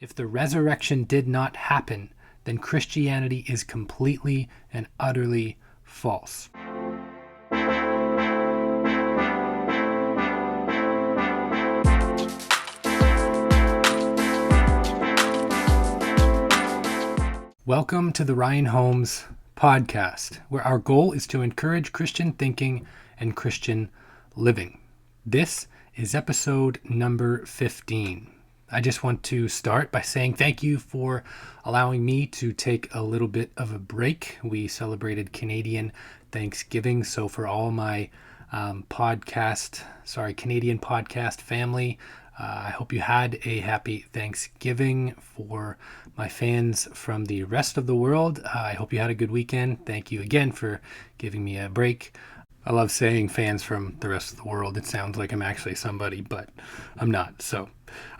If the resurrection did not happen, then Christianity is completely and utterly false. Welcome to the Ryan Holmes podcast, where our goal is to encourage Christian thinking and Christian living. This is episode number 15. I just want to start by saying thank you for allowing me to take a little bit of a break. We celebrated Canadian Thanksgiving, so for all my Canadian podcast family, I hope you had a happy Thanksgiving. For my fans from the rest of the world, I hope you had a good weekend. Thank you again for giving me a break. I love saying fans from the rest of the world. It sounds like I'm actually somebody, but I'm not. So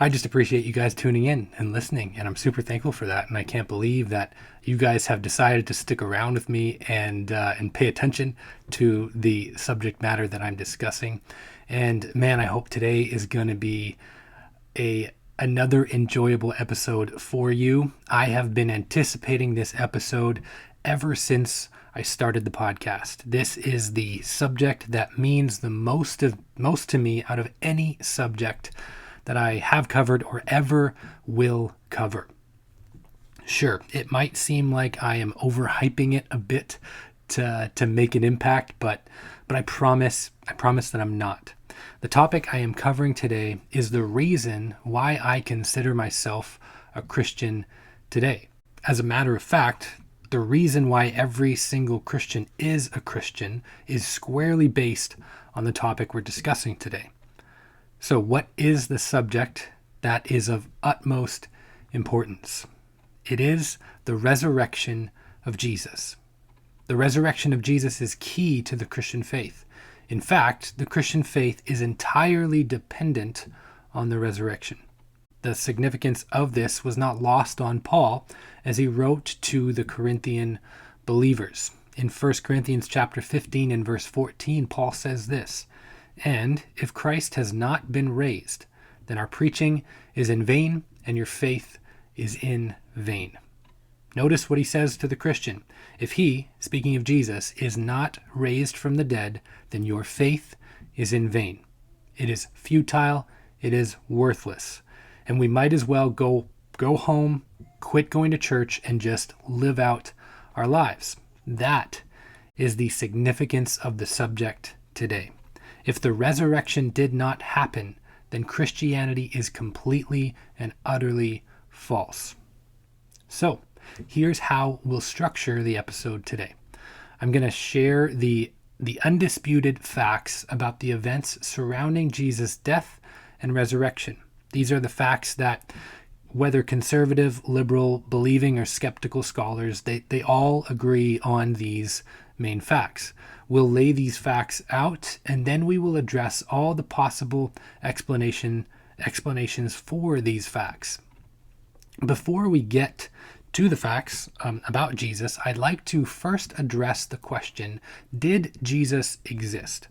I just appreciate you guys tuning in and listening, and I'm super thankful for that. And I can't believe that you guys have decided to stick around with me and pay attention to the subject matter that I'm discussing. And man, I hope today is going to be another enjoyable episode for you. I have been anticipating this episode ever since I started the podcast. This is the subject that means the most to me out of any subject that I have covered or ever will cover. Sure, it might seem like I am overhyping it a bit to make an impact, but I promise that I'm not. The topic I am covering today is the reason why I consider myself a Christian today. As a matter of fact, the reason why every single Christian is a Christian is squarely based on the topic we're discussing today. So what is the subject that is of utmost importance? It is the resurrection of Jesus. The resurrection of Jesus is key to the Christian faith. In fact, the Christian faith is entirely dependent on the resurrection. The significance of this was not lost on Paul as he wrote to the Corinthian believers. In 1 Corinthians chapter 15 and verse 14, Paul says this, "And if Christ has not been raised, then our preaching is in vain and your faith is in vain." Notice what he says to the Christian. If he, speaking of Jesus, is not raised from the dead, then your faith is in vain. It is futile. It is worthless. And we might as well go home, quit going to church, and just live out our lives. That is the significance of the subject today. If the resurrection did not happen, then Christianity is completely and utterly false. So, here's how we'll structure the episode today. I'm going to share the undisputed facts about the events surrounding Jesus' death and resurrection. These are the facts that, whether conservative, liberal, believing, or skeptical scholars, they all agree on these main facts. We'll lay these facts out, and then we will address all the possible explanations for these facts. Before we get to the facts about Jesus, I'd like to first address the question, did Jesus exist?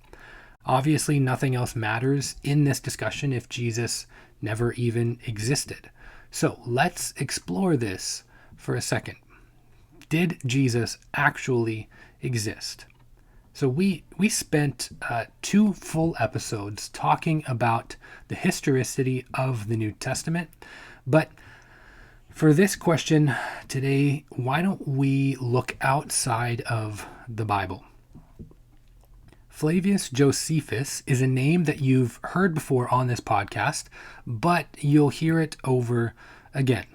Obviously, nothing else matters in this discussion if Jesus never even existed. So let's explore this for a second. Did Jesus actually exist? So we spent 2 full episodes talking about the historicity of the New Testament, but for this question today, why don't we look outside of the Bible? Flavius Josephus is a name that you've heard before on this podcast, but you'll hear it over again.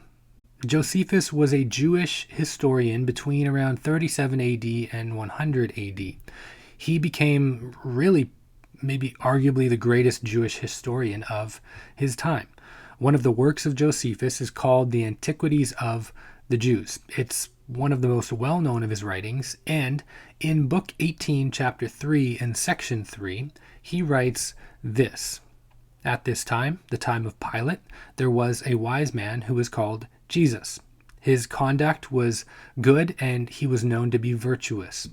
Josephus was a Jewish historian between around 37 AD and 100 AD. He became really, maybe arguably the greatest Jewish historian of his time. One of the works of Josephus is called the Antiquities of the Jews. It's one of the most well-known of his writings, and in Book 18, Chapter 3, and Section 3, he writes this. At this time, the time of Pilate, there was a wise man who was called Jesus. His conduct was good, and he was known to be virtuous.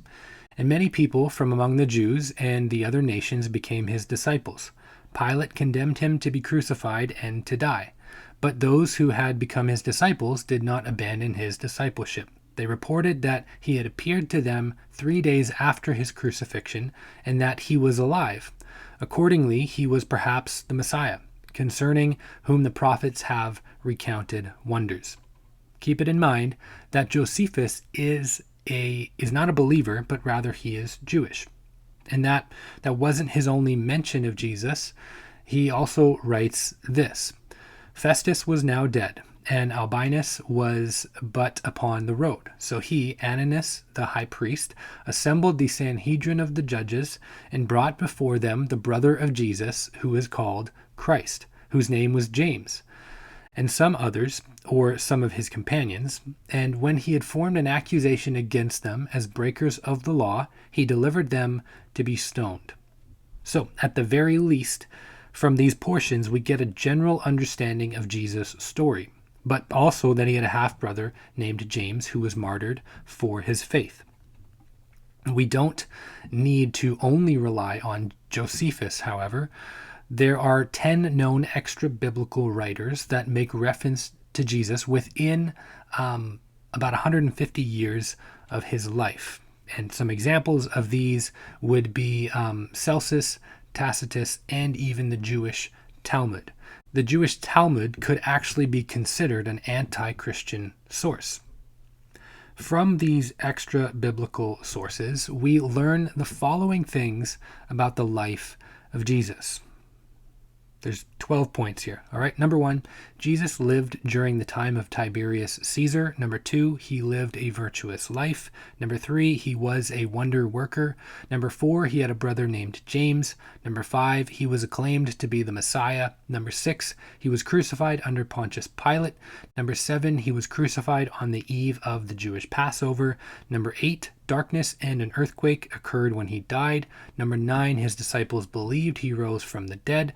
And many people from among the Jews and the other nations became his disciples. Pilate condemned him to be crucified and to die. But those who had become his disciples did not abandon his discipleship. They reported that he had appeared to them 3 days after his crucifixion and that he was alive. Accordingly, he was perhaps the Messiah, concerning whom the prophets have recounted wonders. Keep it in mind that Josephus is not a believer, but rather he is Jewish. And that wasn't his only mention of Jesus. He also writes this: Festus was now dead, and Albinus was but upon the road. So he, Ananus the high priest, assembled the Sanhedrin of the judges, and brought before them the brother of Jesus, who is called Christ, whose name was James, and some others, or some of his companions. And when he had formed an accusation against them as breakers of the law, he delivered them to be stoned. So, at the very least, from these portions, we get a general understanding of Jesus' story, but also that he had a half-brother named James who was martyred for his faith. We don't need to only rely on Josephus, however. There are 10 known extra-biblical writers that make reference to Jesus within about 150 years of his life. And some examples of these would be Celsus, Tacitus, and even the Jewish Talmud. The Jewish Talmud could actually be considered an anti-Christian source. From these extra-biblical sources, we learn the following things about the life of Jesus. There's 12 points here. All right. Number 1, Jesus lived during the time of Tiberius Caesar. Number 2, he lived a virtuous life. Number 3, he was a wonder worker. Number 4, he had a brother named James. Number 5, he was acclaimed to be the Messiah. Number 6, he was crucified under Pontius Pilate. Number 7, he was crucified on the eve of the Jewish Passover. Number 8, darkness and an earthquake occurred when he died. Number 9, his disciples believed he rose from the dead.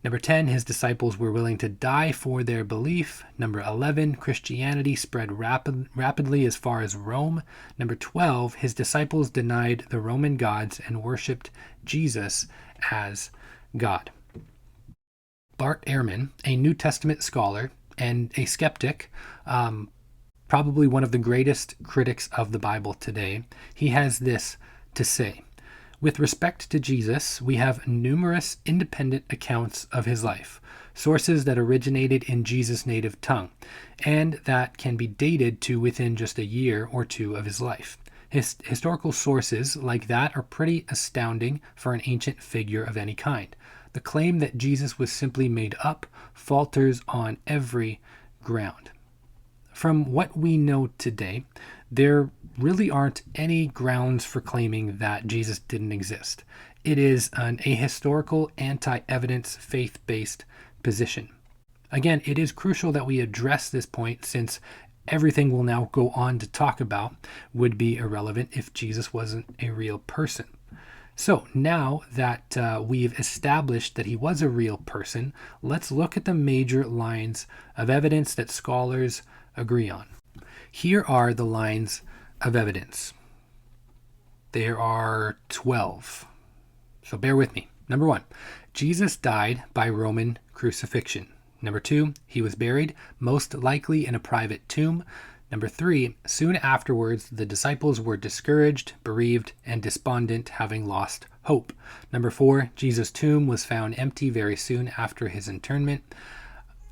Number 10, his disciples were willing to die for their belief. Number 11, Christianity spread rapidly as far as Rome. Number 12, his disciples denied the Roman gods and worshipped Jesus as God. Bart Ehrman, a New Testament scholar and a skeptic, probably one of the greatest critics of the Bible today, he has this to say: with respect to Jesus, we have numerous independent accounts of his life, sources that originated in Jesus' native tongue, and that can be dated to within just a year or two of his life. Historical sources like that are pretty astounding for an ancient figure of any kind. The claim that Jesus was simply made up falters on every ground. From what we know today, there really aren't any grounds for claiming that Jesus didn't exist. It is an ahistorical, anti-evidence, faith-based position. Again, it is crucial that we address this point, since everything we'll now go on to talk about would be irrelevant if Jesus wasn't a real person. So now that we've established that he was a real person, let's look at the major lines of evidence that scholars agree on. Here are the lines of evidence. There are 12. So bear with me. Number 1, Jesus died by Roman crucifixion. Number 2, he was buried, most likely in a private tomb. Number 3, soon afterwards, the disciples were discouraged, bereaved, and despondent, having lost hope. Number 4, Jesus' tomb was found empty very soon after his internment.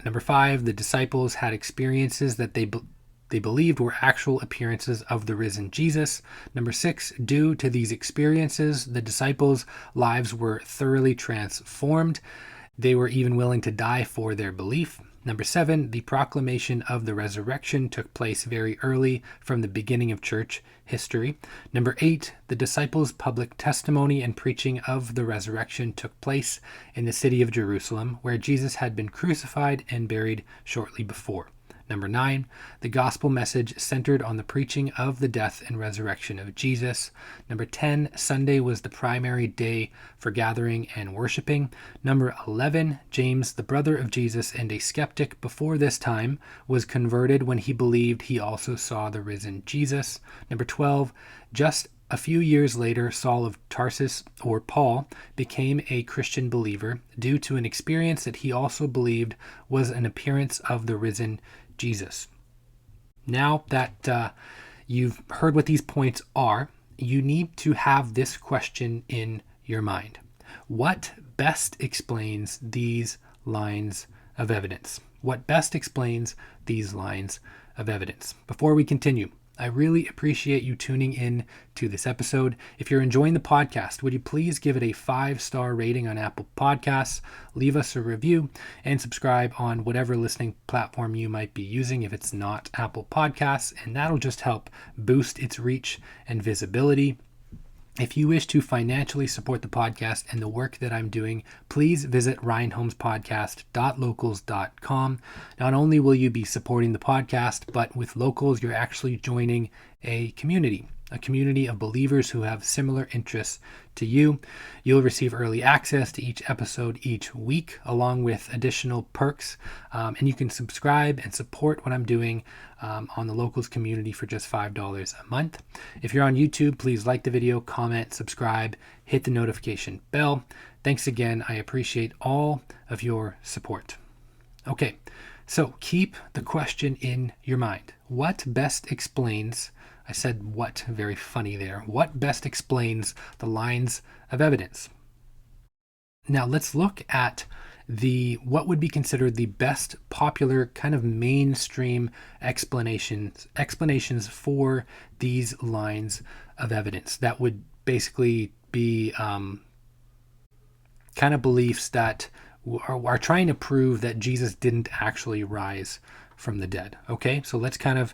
Number 5, the disciples had experiences that they believed were actual appearances of the risen Jesus. Number 6, due to these experiences, the disciples' lives were thoroughly transformed. They were even willing to die for their belief. Number 7, the proclamation of the resurrection took place very early from the beginning of church history. Number 8, the disciples' public testimony and preaching of the resurrection took place in the city of Jerusalem, where Jesus had been crucified and buried shortly before. Number 9, the gospel message centered on the preaching of the death and resurrection of Jesus. Number 10, Sunday was the primary day for gathering and worshiping. Number 11, James, the brother of Jesus and a skeptic before this time, was converted when he believed he also saw the risen Jesus. Number 12, just A few years later, Saul of Tarsus, or Paul, became a Christian believer due to an experience that he also believed was an appearance of the risen Jesus. Now that you've heard what these points are, you need to have this question in your mind. What best explains these lines of evidence? What best explains these lines of evidence? Before we continue, I really appreciate you tuning in to this episode. If you're enjoying the podcast, would you please give it a 5-star rating on Apple Podcasts, leave us a review, and subscribe on whatever listening platform you might be using if it's not Apple Podcasts, and that'll just help boost its reach and visibility. If you wish to financially support the podcast and the work that I'm doing, please visit ryanholmespodcast.locals.com. Not only will you be supporting the podcast, but with Locals, you're actually joining a community of believers who have similar interests to you. You'll receive early access to each episode each week, along with additional perks. And you can subscribe and support what I'm doing on the Locals community for just $5 a month. If you're on YouTube, please like the video, comment, subscribe, hit the notification bell. Thanks again. I appreciate all of your support. Okay, so keep the question in your mind. What best explains, I said what, very funny there. What best explains the lines of evidence? Now let's look at what would be considered the best popular kind of mainstream explanations for these lines of evidence. That would basically be kind of beliefs that are trying to prove that Jesus didn't actually rise from the dead. Okay, so let's kind of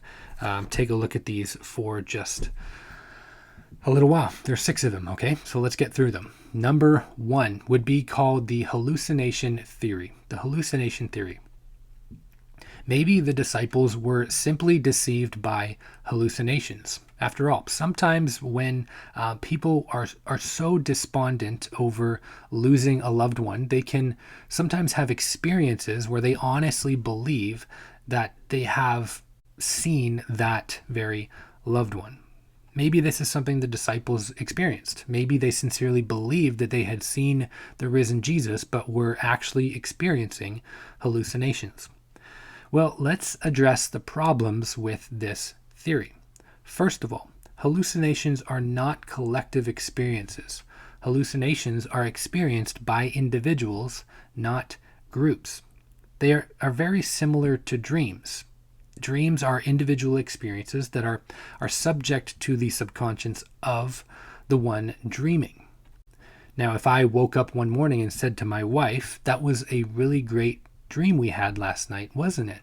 take a look at these for just a little while. There's 6 of them, okay? So let's get through them. Number 1 would be called the hallucination theory. The hallucination theory. Maybe the disciples were simply deceived by hallucinations. After all, sometimes when people are so despondent over losing a loved one, they can sometimes have experiences where they honestly believe that they have seen that very loved one. Maybe this is something the disciples experienced. Maybe they sincerely believed that they had seen the risen Jesus, but were actually experiencing hallucinations. Well, let's address the problems with this theory. First of all, hallucinations are not collective experiences. Hallucinations are experienced by individuals, not groups. They are very similar to dreams. Dreams are individual experiences that are subject to the subconscious of the one dreaming. Now, if I woke up one morning and said to my wife, "That was a really great dream we had last night, wasn't it?"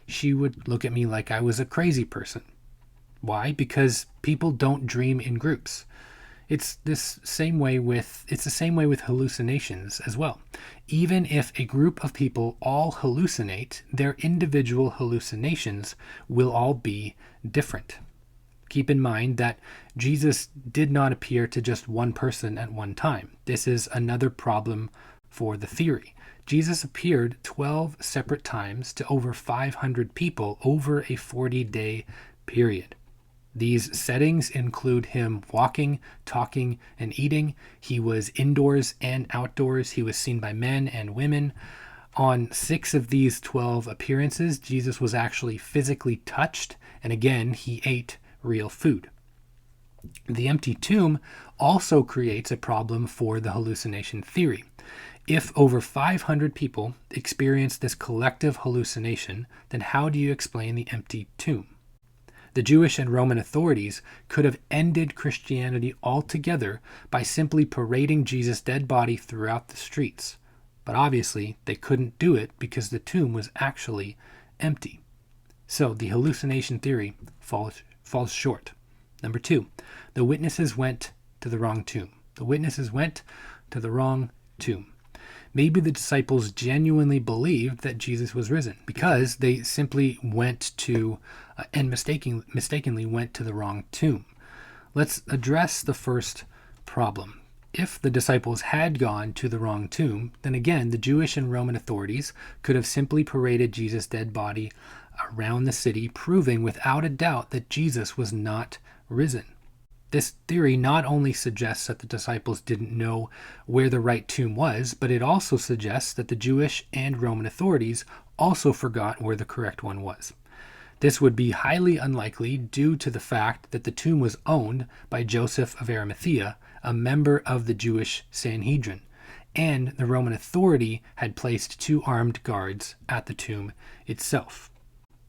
she would look at me like I was a crazy person. Why? Because people don't dream in groups. It's the same way with hallucinations as well. Even if a group of people all hallucinate, their individual hallucinations will all be different. Keep in mind that Jesus did not appear to just one person at one time. This is another problem for the theory. Jesus appeared 12 separate times to over 500 people over a 40-day period. These settings include him walking, talking, and eating. He was indoors and outdoors. He was seen by men and women. On 6 of these 12 appearances, Jesus was actually physically touched, and again, he ate real food. The empty tomb also creates a problem for the hallucination theory. If over 500 people experience this collective hallucination, then how do you explain the empty tomb? The Jewish and Roman authorities could have ended Christianity altogether by simply parading Jesus' dead body throughout the streets. But obviously, they couldn't do it because the tomb was actually empty. So the hallucination theory falls short. Number 2, the witnesses went to the wrong tomb. The witnesses went to the wrong tomb. Maybe the disciples genuinely believed that Jesus was risen because they simply went to and mistakenly went to the wrong tomb. Let's address the first problem. If the disciples had gone to the wrong tomb, then again, the Jewish and Roman authorities could have simply paraded Jesus' dead body around the city, proving without a doubt that Jesus was not risen. This theory not only suggests that the disciples didn't know where the right tomb was, but it also suggests that the Jewish and Roman authorities also forgot where the correct one was. This would be highly unlikely due to the fact that the tomb was owned by Joseph of Arimathea, a member of the Jewish Sanhedrin, and the Roman authority had placed 2 armed guards at the tomb itself.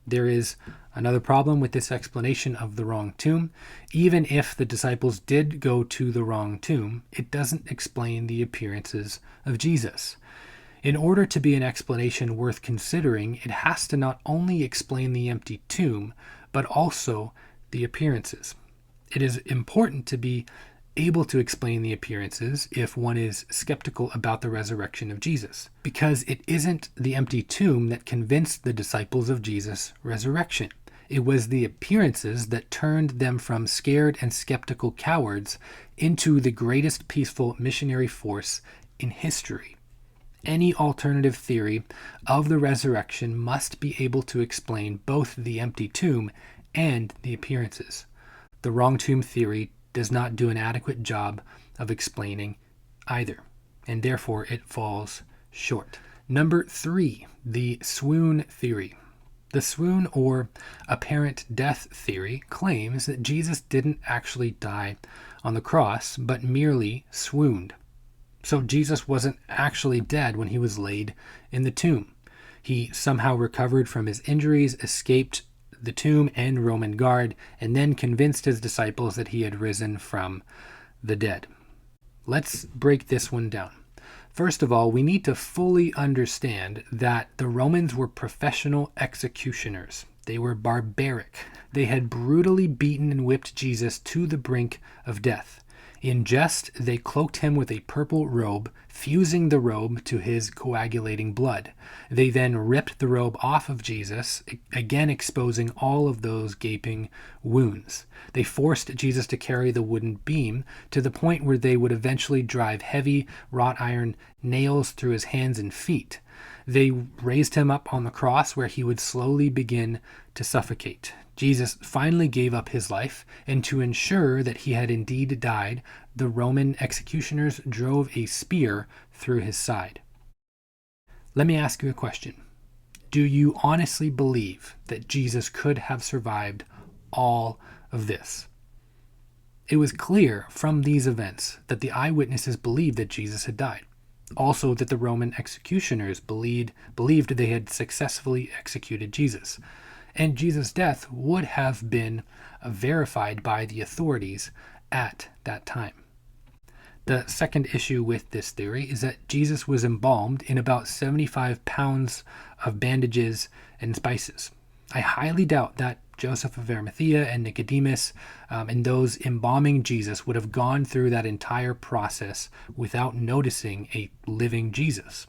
There is another problem with this explanation of the wrong tomb. Even if the disciples did go to the wrong tomb, it doesn't explain the appearances of Jesus. In order to be an explanation worth considering, it has to not only explain the empty tomb, but also the appearances. It is important to be able to explain the appearances if one is skeptical about the resurrection of Jesus, because it isn't the empty tomb that convinced the disciples of Jesus' resurrection. It was the appearances that turned them from scared and skeptical cowards into the greatest peaceful missionary force in history. Any alternative theory of the resurrection must be able to explain both the empty tomb and the appearances. The wrong tomb theory does not do an adequate job of explaining either, and therefore it falls short. Number 3, the swoon theory. The swoon or apparent death theory claims that Jesus didn't actually die on the cross, but merely swooned. So Jesus wasn't actually dead when he was laid in the tomb. He somehow recovered from his injuries, escaped the tomb and Roman guard, and then convinced his disciples that he had risen from the dead. Let's break this one down. First of all, we need to fully understand that the Romans were professional executioners. They were barbaric. They had brutally beaten and whipped Jesus to the brink of death. In jest, they cloaked him with a purple robe, fusing the robe to his coagulating blood. They then ripped the robe off of Jesus, again exposing all of those gaping wounds. They forced Jesus to carry the wooden beam to the point where they would eventually drive heavy wrought iron nails through his hands and feet. They raised him up on the cross where he would slowly begin to suffocate. Jesus finally gave up his life, and to ensure that he had indeed died, the Roman executioners drove a spear through his side. Let me ask you a question. Do you honestly believe that Jesus could have survived all of this? It was clear from these events that the eyewitnesses believed that Jesus had died. Also, that the Roman executioners believed they had successfully executed Jesus. And Jesus' death would have been verified by the authorities at that time. The second issue with this theory is that Jesus was embalmed in about 75 pounds of bandages and spices. I highly doubt that Joseph of Arimathea and Nicodemus and those embalming Jesus would have gone through that entire process without noticing a living Jesus.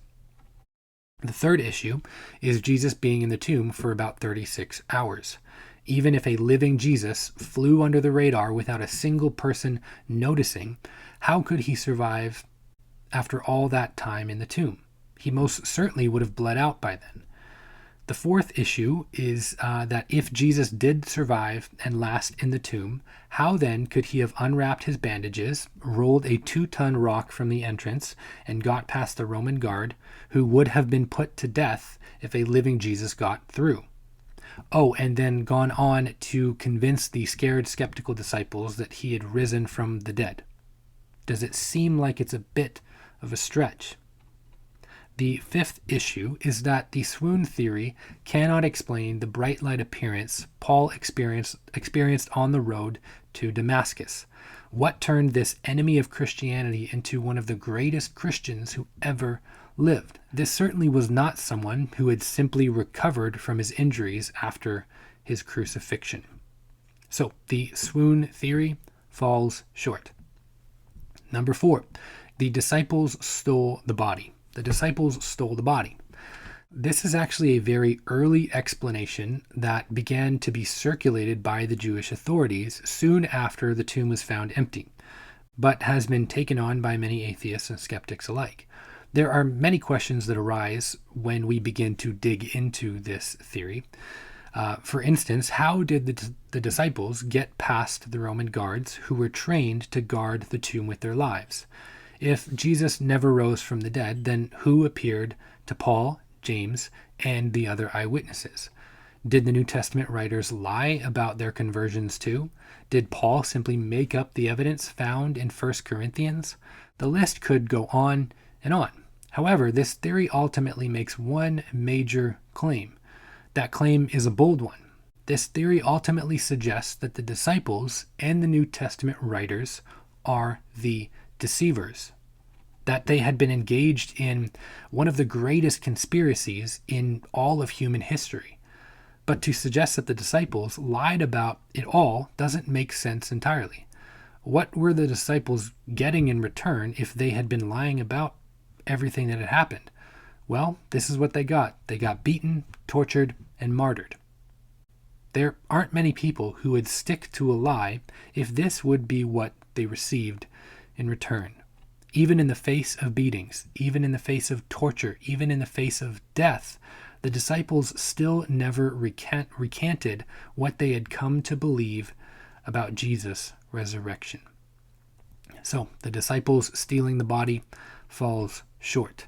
The third issue is Jesus being in the tomb for about 36 hours. Even if a living Jesus flew under the radar without a single person noticing, how could he survive after all that time in the tomb? He most certainly would have bled out by then. The fourth issue is that if Jesus did survive and last in the tomb, how then could he have unwrapped his bandages, rolled a 2-ton rock from the entrance, and got past the Roman guard, who would have been put to death if a living Jesus got through? Oh, and then gone on to convince the scared, skeptical disciples that he had risen from the dead. Does it seem like it's a bit of a stretch? The fifth issue is that the swoon theory cannot explain the bright light appearance Paul experienced on the road to Damascus. What turned this enemy of Christianity into one of the greatest Christians who ever lived? This certainly was not someone who had simply recovered from his injuries after his crucifixion. So the swoon theory falls short. Number 4, the disciples stole the body. The disciples stole the body. This is actually a very early explanation that began to be circulated by the Jewish authorities soon after the tomb was found empty, but has been taken on by many atheists and skeptics alike. There are many questions that arise when we begin to dig into this theory. For instance, how did the disciples get past the Roman guards who were trained to guard the tomb with their lives? If Jesus never rose from the dead, then who appeared to Paul, James, and the other eyewitnesses? Did the New Testament writers lie about their conversions too? Did Paul simply make up the evidence found in 1 Corinthians? The list could go on and on. However, this theory ultimately makes one major claim. That claim is a bold one. This theory ultimately suggests that the disciples and the New Testament writers are the deceivers, that they had been engaged in one of the greatest conspiracies in all of human history. But to suggest that the disciples lied about it all doesn't make sense entirely. What were the disciples getting in return if they had been lying about everything that had happened? Well, this is what they got. They got beaten, tortured, and martyred. There aren't many people who would stick to a lie if this would be what they received in return. Even in the face of beatings, even in the face of torture, even in the face of death, the disciples still never recanted what they had come to believe about Jesus' resurrection. So the disciples stealing the body falls short.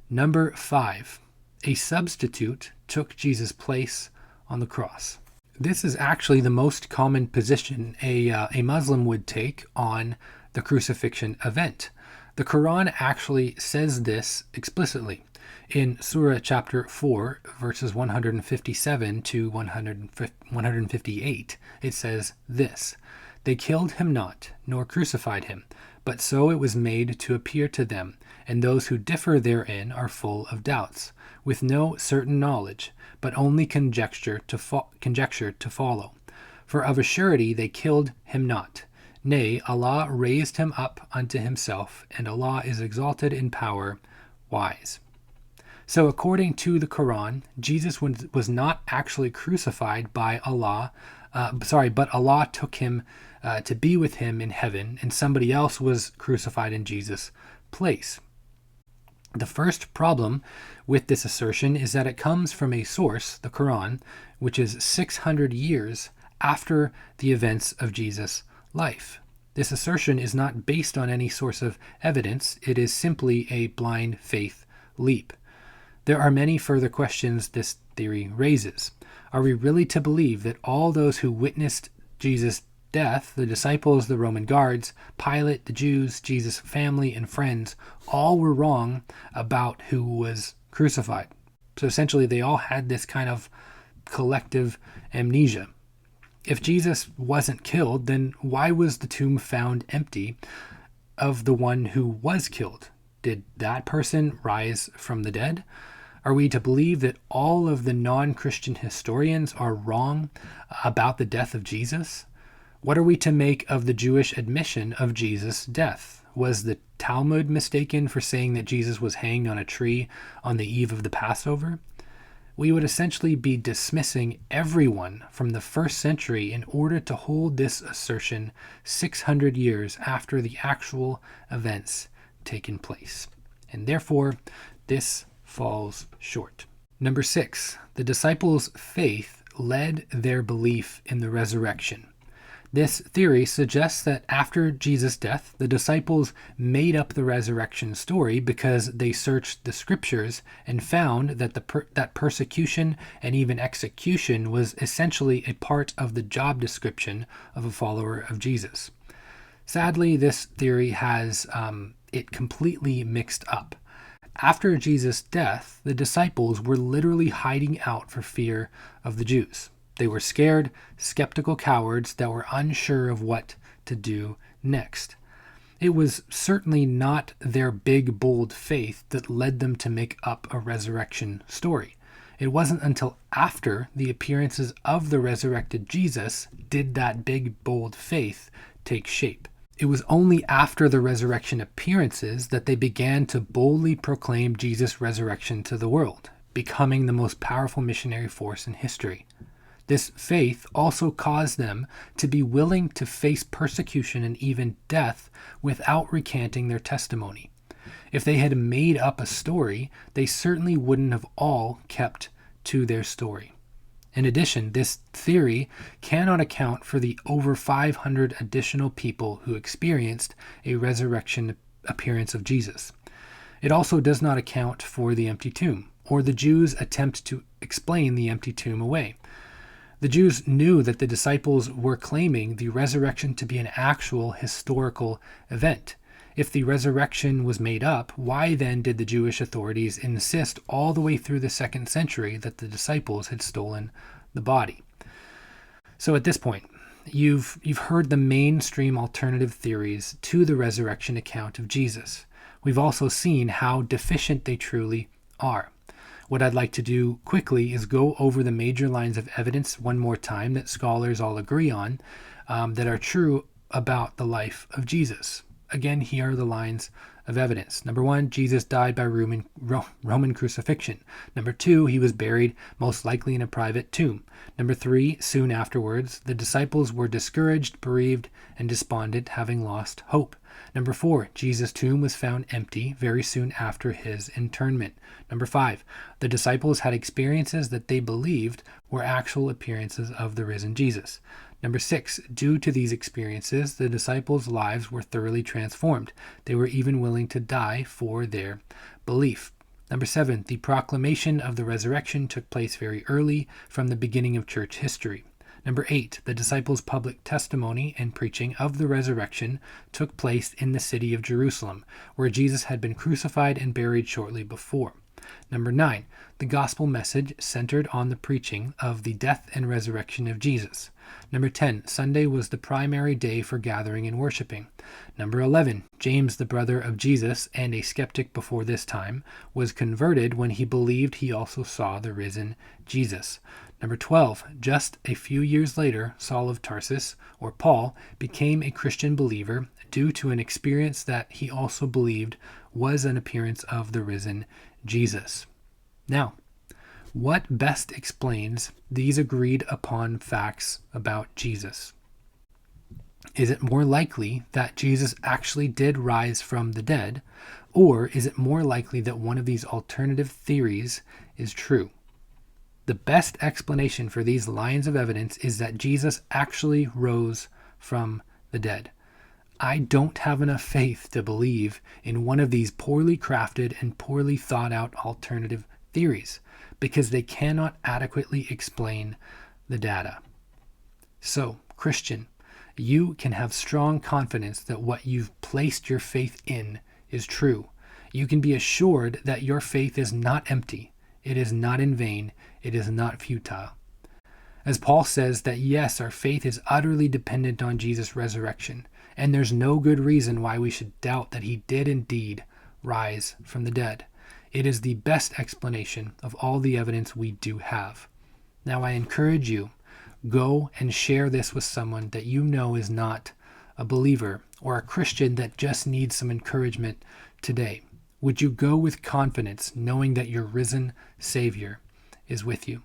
Number 5, a substitute took Jesus' place on the cross. This is actually the most common position a Muslim would take on the crucifixion event. The Quran actually says this explicitly. In Surah chapter 4, verses 157 to 158, it says this: "They killed him not, nor crucified him, but so it was made to appear to them, and those who differ therein are full of doubts, with no certain knowledge, but only conjecture to follow. For of a surety they killed him not. Nay, Allah raised him up unto himself, and Allah is exalted in power, wise." So according to the Quran, Jesus was not actually crucified by Allah, but Allah took him to be with him in heaven, and somebody else was crucified in Jesus' place. The first problem with this assertion is that it comes from a source, the Quran, which is 600 years after the events of Jesus' life. This assertion is not based on any source of evidence. It is simply a blind faith leap. There are many further questions this theory raises. Are we really to believe that all those who witnessed Jesus' death, the disciples, the Roman guards, Pilate, the Jews, Jesus' family, and friends, all were wrong about who was crucified? So essentially, they all had this kind of collective amnesia. If Jesus wasn't killed, then why was the tomb found empty of the one who was killed? Did that person rise from the dead? Are we to believe that all of the non-Christian historians are wrong about the death of Jesus? What are we to make of the Jewish admission of Jesus' death? Was the Talmud mistaken for saying that Jesus was hanged on a tree on the eve of the Passover? We would essentially be dismissing everyone from the first century in order to hold this assertion 600 years after the actual events taken place. And therefore, this falls short. Number 6, the disciples' faith led their belief in the resurrection. This theory suggests that after Jesus' death, the disciples made up the resurrection story because they searched the scriptures and found that that persecution and even execution was essentially a part of the job description of a follower of Jesus. Sadly, this theory has it completely mixed up. After Jesus' death, the disciples were literally hiding out for fear of the Jews. They were scared, skeptical cowards that were unsure of what to do next. It was certainly not their big, bold faith that led them to make up a resurrection story. It wasn't until after the appearances of the resurrected Jesus did that big, bold faith take shape. It was only after the resurrection appearances that they began to boldly proclaim Jesus' resurrection to the world, becoming the most powerful missionary force in history. This faith also caused them to be willing to face persecution and even death without recanting their testimony. If they had made up a story, they certainly wouldn't have all kept to their story. In addition, this theory cannot account for the over 500 additional people who experienced a resurrection appearance of Jesus. It also does not account for the empty tomb, or the Jews' attempt to explain the empty tomb away. The Jews knew that the disciples were claiming the resurrection to be an actual historical event. If the resurrection was made up, why then did the Jewish authorities insist all the way through the 2nd century that the disciples had stolen the body? So at this point, you've heard the mainstream alternative theories to the resurrection account of Jesus. We've also seen how deficient they truly are. What I'd like to do quickly is go over the major lines of evidence one more time that scholars all agree on that are true about the life of Jesus. Again, here are the lines of evidence. Number 1, Jesus died by Roman crucifixion. Number 2, he was buried, most likely in a private tomb. Number 3, soon afterwards, the disciples were discouraged, bereaved, and despondent, having lost hope. Number 4, Jesus' tomb was found empty very soon after his internment. Number 5, the disciples had experiences that they believed were actual appearances of the risen Jesus. Number 6, due to these experiences, the disciples' lives were thoroughly transformed. They were even willing to die for their belief. Number 7, the proclamation of the resurrection took place very early from the beginning of church history. Number 8, the disciples' public testimony and preaching of the resurrection took place in the city of Jerusalem, where Jesus had been crucified and buried shortly before. Number 9, the gospel message centered on the preaching of the death and resurrection of Jesus. Number 10, Sunday was the primary day for gathering and worshiping. Number 11, James, the brother of Jesus and a skeptic before this time, was converted when he believed he also saw the risen Jesus. Number 12, just a few years later, Saul of Tarsus, or Paul, became a Christian believer due to an experience that he also believed was an appearance of the risen Jesus. Now, what best explains these agreed upon facts about Jesus? Is it more likely that Jesus actually did rise from the dead, or is it more likely that one of these alternative theories is true? The best explanation for these lines of evidence is that Jesus actually rose from the dead. I don't have enough faith to believe in one of these poorly crafted and poorly thought out alternative theories because they cannot adequately explain the data. So, Christian, you can have strong confidence that what you've placed your faith in is true. You can be assured that your faith is not empty. It is not in vain. It is not futile. As Paul says that yes, our faith is utterly dependent on Jesus' resurrection, and there's no good reason why we should doubt that he did indeed rise from the dead. It is the best explanation of all the evidence we do have. Now I encourage you, go and share this with someone that you know is not a believer or a Christian that just needs some encouragement today. Would you go with confidence, knowing that your risen Savior is with you?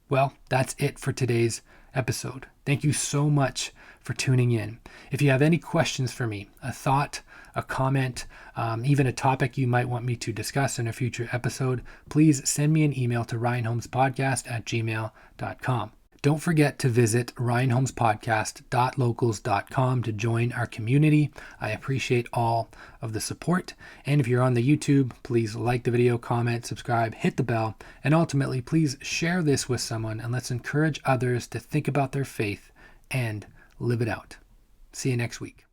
Well, that's it for today's episode. Thank you so much for tuning in. If you have any questions for me, a thought, a comment, even a topic you might want me to discuss in a future episode, please send me an email to ryanholmespodcast@gmail.com. Don't forget to visit ryanholmespodcast.locals.com to join our community. I appreciate all of the support. And if you're on the YouTube, please like the video, comment, subscribe, hit the bell, and ultimately, please share this with someone and let's encourage others to think about their faith and live it out. See you next week.